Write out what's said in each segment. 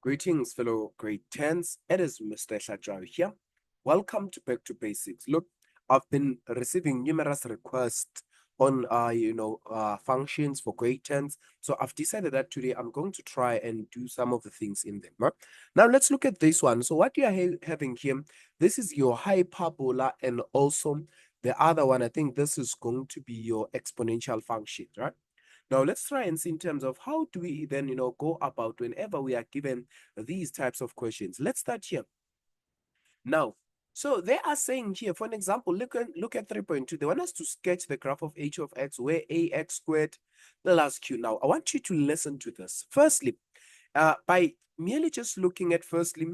Greetings, fellow grade 10s. It is Mr. Shajao here. Welcome to Back to Basics. Look, I've been receiving numerous requests on functions for grade 10s. So I've decided that today I'm going to try and do some of the things in them. Right? Now let's look at this one. So what you are having here, this is your hyperbola, and also the other one, I think this is going to be your exponential function, right? Now let's try and see in terms of how do we then, go about whenever we are given these types of questions. Let's start here. Now, so they are saying here, for an example, look at 3.2. They want us to sketch the graph of h of x where ax squared plus q. Now, I want you to listen to this. Firstly, by merely just looking at firstly,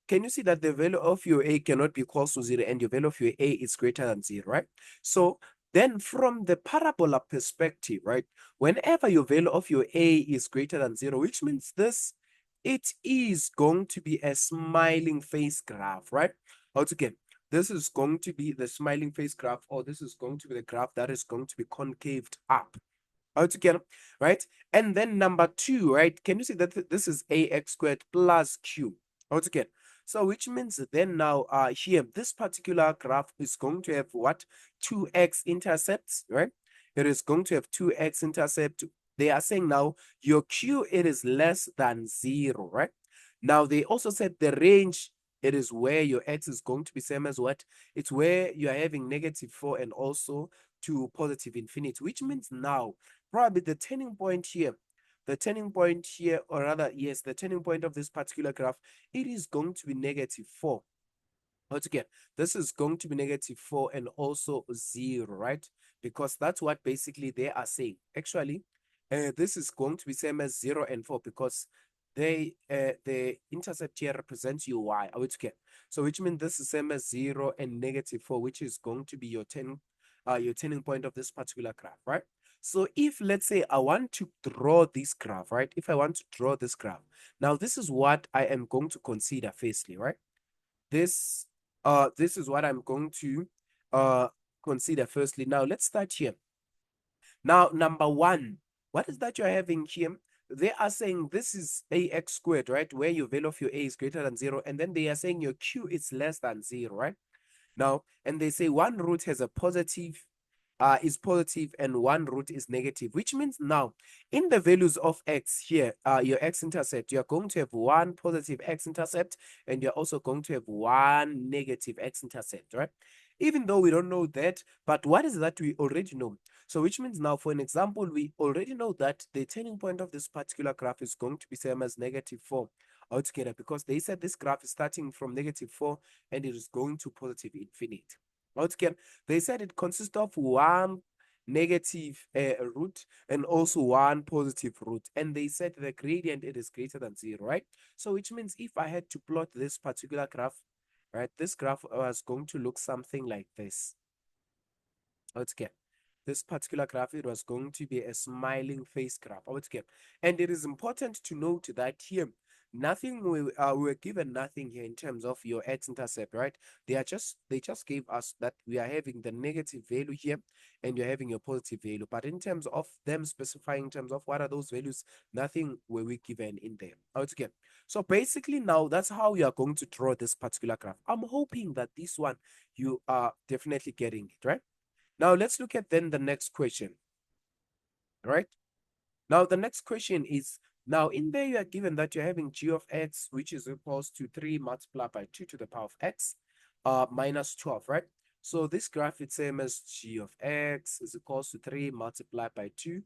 can you see that the value of your a cannot be equal to 0 and your value of your a is greater than 0, right? So then from the parabola perspective, right, whenever your value of your a is greater than 0, which means this, it is going to be a smiling face graph, right? Once again, this is going to be the smiling face graph, or this is going to be the graph that is going to be concaved up altogether, right? And then number 2, right? Can you see that this is ax squared plus q altogether? So which means then now here, this particular graph is going to have what? 2x intercepts, right? It is going to have 2x intercept. They are saying now your q, it is less than 0, right? Now they also said the range, it is where your x is going to be same as what? It's where you are having -4 and also to positive infinity, which means now probably the turning point here, or rather, yes, the turning point of this particular graph, it is going to be -4. Once again, this is going to be -4 and also 0, right? Because that's what basically they are saying. Actually, this is going to be same as 0 and 4 because the intercept here represents your y. Once again, so which means this is same as 0 and -4, which is going to be your turning point of this particular graph, right? So if let's say I want to draw this graph, right? If I want to draw this graph, now this is what I am going to consider firstly, right? This is what I'm going to consider firstly. Now let's start here. Now, number 1, what is that you're having here? They are saying this is ax squared, right? Where your value of your a is greater than 0, and then they are saying your q is less than 0, right? Now, and they say one root has a positive is positive and one root is negative, which means now in the values of x here, your x-intercept, you're going to have one positive x-intercept and you're also going to have one negative x-intercept, right? Even though we don't know that, but what is that we already know? So which means now, for an example, we already know that the turning point of this particular graph is going to be same as -4 altogether, because they said this graph is starting from -4 and it is going to positive infinity. Altogether, they said it consists of one negative root and also one positive root, and they said the gradient, it is greater than 0, right? So which means if I had to plot this particular graph, right, this graph was going to look something like this. Altogether, this particular graph, it was going to be a smiling face graph altogether. And it is important to note that here nothing we're given nothing here in terms of your x-intercept, right? They just gave us that we are having the negative value here and you're having your positive value, but in terms of them specifying in terms of what are those values, nothing were we given in there altogether. So basically now that's how you are going to draw this particular graph. I'm hoping that this one you are definitely getting it, right? Now let's look at then the next question, right? Now the next question is, now in there you are given that you're having g of x, which is equals to 3 multiplied by 2 to the power of x minus 12, right? So this graph is same as g of x is equals to 3 multiplied by 2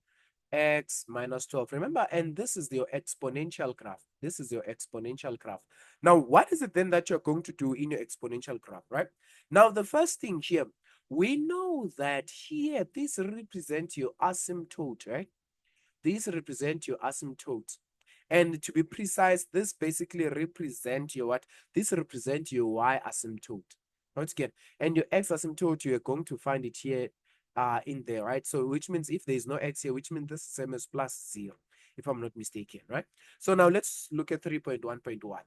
x minus 12. Remember, and this is your exponential graph. This is your exponential graph. Now, what is it then that you're going to do in your exponential graph, right? Now, the first thing here, we know that here, this represents your asymptote, right? These represent your asymptote. And to be precise, this basically represent your what? This represents your y asymptote. Once again, and your x asymptote, you are going to find it here in there, right? So which means if there is no x here, which means this is same as plus 0, if I'm not mistaken, right? So now let's look at 3.1.1.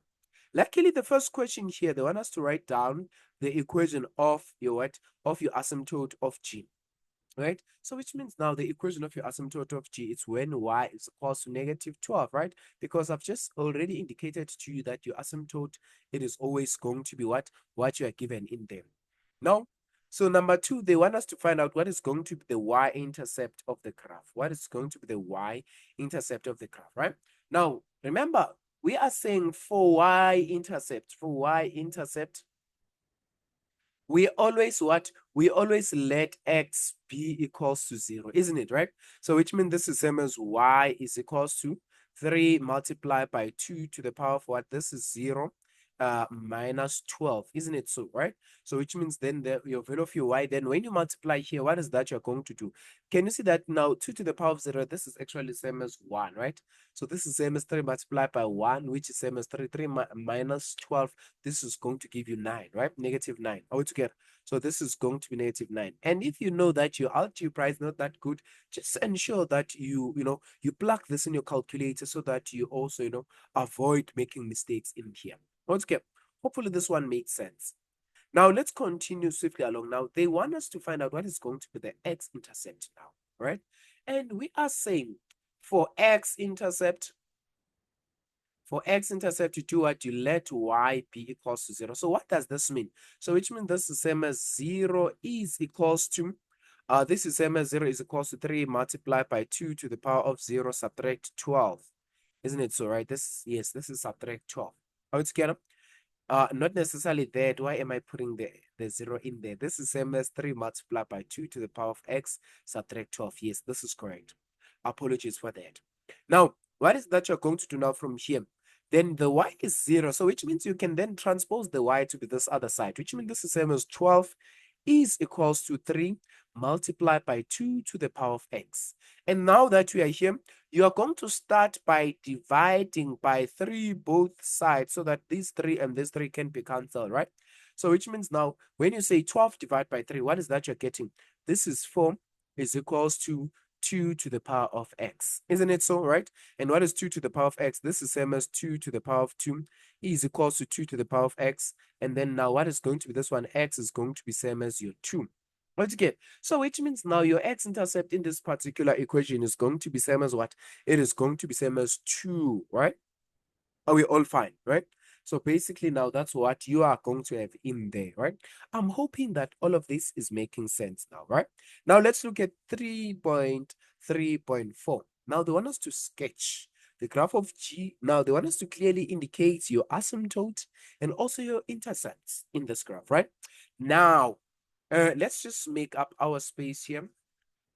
Luckily, the first question here, they want us to write down the equation of your what? Of your asymptote of g. right? So which means now the equation of your asymptote of G is when y is equals to negative 12, right? Because I've just already indicated to you that your asymptote, it is always going to be what you are given in there. Now, so number two, they want us to find out what is going to be the y-intercept of the graph. What is going to be the y-intercept of the graph, right? Now, remember, we are saying for y-intercept, we always what? We always let x be equals to 0, isn't it, right? So which means this is same as y is equals to 3 multiplied by 2 to the power of what? This is 0 minus 12, isn't it so, right? So which means then your value of your y, then when you multiply here, what is that you're going to do? Can you see that now 2 to the power of 0, this is actually same as 1, right? So this is same as 3 multiplied by 1, which is same as 3 minus 12. This is going to give you 9, right? Negative 9. All together. So this is going to be negative 9. And if you know that your algebra is not that good, just ensure that you plug this in your calculator so that you also, avoid making mistakes in here. Okay. Hopefully this one makes sense. Now let's continue swiftly along. Now they want us to find out what is going to be the x-intercept now, right? And we are saying for x-intercept, you do what? You let y be equals to 0. So what does this mean? So which means this is same as 0 is equals to, this is same as 0 is equals to 3 multiplied by 2 to the power of 0 subtract 12. Isn't it so, right? This is subtract 12. How it's get up? Not necessarily that. Why am I putting the 0 in there? This is same as 3 multiplied by 2 to the power of x subtract 12. Yes, this is correct. Apologies for that. Now, what is that you're going to do now from here? Then the y is 0. So which means you can then transpose the y to be this other side, which means this is same as 12 is equals to 3 multiplied by 2 to the power of x. And now that we are here, you are going to start by dividing by 3 both sides so that these 3 and this 3 can be cancelled, right? So which means now when you say 12 divided by 3, what is that you're getting? This is 4 is equals to 2 to the power of x. Isn't it so, right? And what is 2 to the power of x? This is same as 2 to the power of 2 is equals to 2 to the power of x. And then now what is going to be this one? X is going to be same as your 2. What you get? So which means now your x-intercept in this particular equation is going to be same as what? It is going to be same as 2, right? Are we all fine, right? So basically now that's what you are going to have in there, right? I'm hoping that all of this is making sense now, right? Now let's look at 3.3.4. Now they want us to sketch the graph of G. Now they want us to clearly indicate your asymptote and also your intercepts in this graph, right? Now, let's just make up our space here.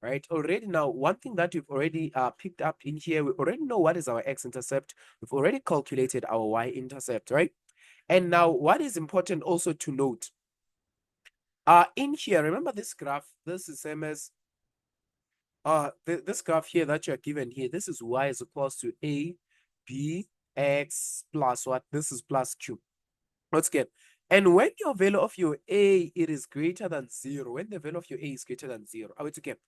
Right, already now, one thing that we've already picked up in here, we already know what is our x-intercept. We've already calculated our y-intercept, right? And now what is important also to note, in here, remember this graph, this is same as this graph here that you're given here. This is y is equals to a b x plus what? This is plus q. Let's get. And when your value of your a, it is greater than 0, when the value of your a is greater than 0, are we together?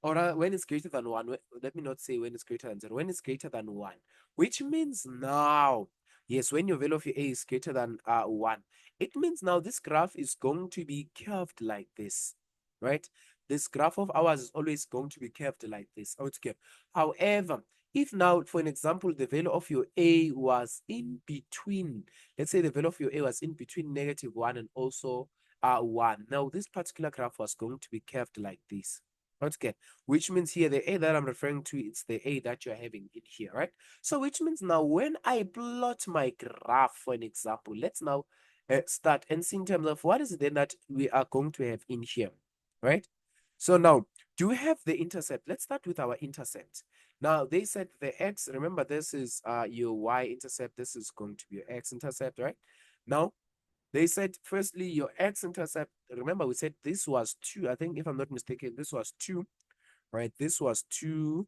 Or when it's greater than 1, let me not say when it's greater than 0, when it's greater than 1, which means now, yes, when your value of your a is greater than 1, it means now this graph is going to be curved like this, right? This graph of ours is always going to be curved like this. Altogether. However, if now, for an example, the value of your a was in between, let's say the value of your a was in between -1 and also 1. Now, this particular graph was going to be curved like this. Okay, which means here the a that I'm referring to, it's the a that you're having in here, right? So which means now when I plot my graph, for an example, let's now start and see in terms of what is it then that we are going to have in here, right? So now, do we have the intercept? Let's start with our intercept. Now, they said the x, remember this is your y-intercept, this is going to be your x-intercept, right? Now, they said, firstly, your x-intercept, remember we said this was 2, I think if I'm not mistaken, this was 2, right? This was 2,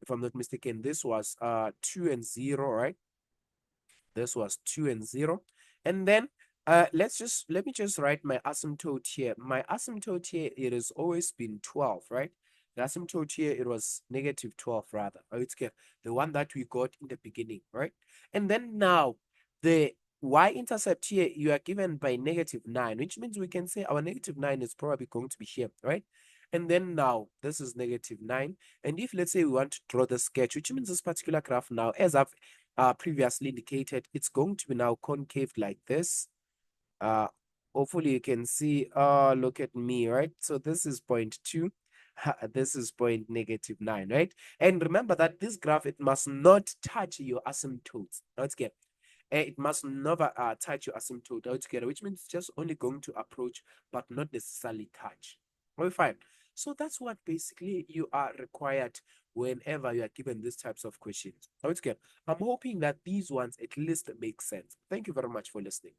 if I'm not mistaken, this was 2 and 0, right? This was 2 and 0. And then let me just write my asymptote here. My asymptote here, it has always been 12, right? The asymptote here, it was -12 rather. It's the one that we got in the beginning, right? And then now the y-intercept here, you are given by -9, which means we can say our -9 is probably going to be here, right? And then now this is -9. And if let's say we want to draw the sketch, which means this particular graph now, as I've previously indicated, it's going to be now concave like this. Hopefully you can see, look at me, right? So this is 0.2. This is point -9, right? And remember that this graph, it must not touch your asymptotes. Now it's get it must never touch your asymptote altogether, which means it's just only going to approach but not necessarily touch. Okay, fine. So that's what basically you are required whenever you are given these types of questions. Altogether, I'm hoping that these ones at least make sense. Thank you very much for listening.